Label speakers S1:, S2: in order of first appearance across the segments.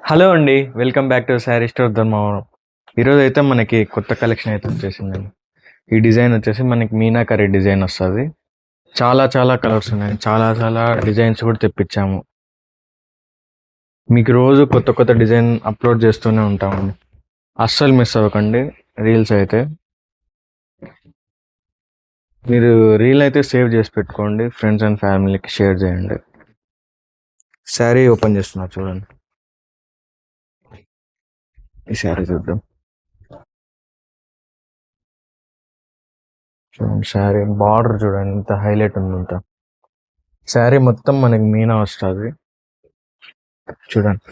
S1: Hello అండి. Welcome back to sari store Dharmavaram. ఈరోజు అయితే మనకి కొత్త కలెక్షన్ అయితే వచ్చేసిందండి. ఈ డిజైన్ వచ్చేసి మనకి మీనాకరీ డిజైన్ వస్తుంది. చాలా చాలా కలర్స్ ఉన్నాయి, చాలా చాలా డిజైన్స్ కూడా తెప్పించాము. మీకు రోజు కొత్త కొత్త డిజైన్ అప్లోడ్ చేస్తూనే ఉంటామండి. అస్సలు మిస్ అవ్వకండి రీల్స్ అయితే. మీరు రీల్ అయితే సేవ్ చేసి పెట్టుకోండి, ఫ్రెండ్స్ అండ్ ఫ్యామిలీకి షేర్ చేయండి. శారీ ఓపెన్ చేస్తున్నా చూడండి. ఈ శారీ చూద్దాం. చూడండి శారీ బార్డర్ చూడండి, ఇంత హైలైట్ ఉంది. ఇంత శారీ మొత్తం మనకి మీనా వస్తుంది చూడండి.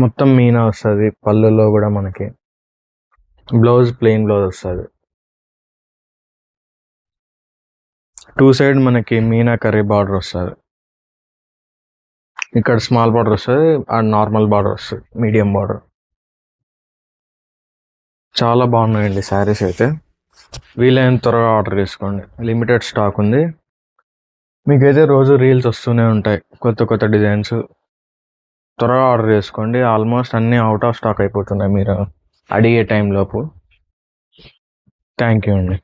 S1: మొత్తం మీనా వస్తుంది. పళ్ళులో కూడా మనకి బ్లౌజ్ ప్లెయిన్ బ్లౌజ్ వస్తుంది. టూ సైడ్ మనకి మీనా కర్రీ బార్డర్ వస్తుంది. ఇక్కడ స్మాల్ బార్డర్ వస్తుంది అండ్ నార్మల్ బార్డర్ వస్తుంది, మీడియం బార్డర్. చాలా బాగున్నాయండి శారీస్ అయితే. వీలైన త్వరగా ఆర్డర్ చేసుకోండి, లిమిటెడ్ స్టాక్ ఉంది. మీకైతే రోజు రీల్స్ వస్తూనే ఉంటాయి, కొత్త కొత్త డిజైన్స్. త్వరగా ఆర్డర్ చేసుకోండి. ఆల్మోస్ట్ అన్నీ అవుట్ ఆఫ్ స్టాక్ అయిపోతున్నాయి మీరు అడిగే టైంలోపు. థ్యాంక్ యూ అండి.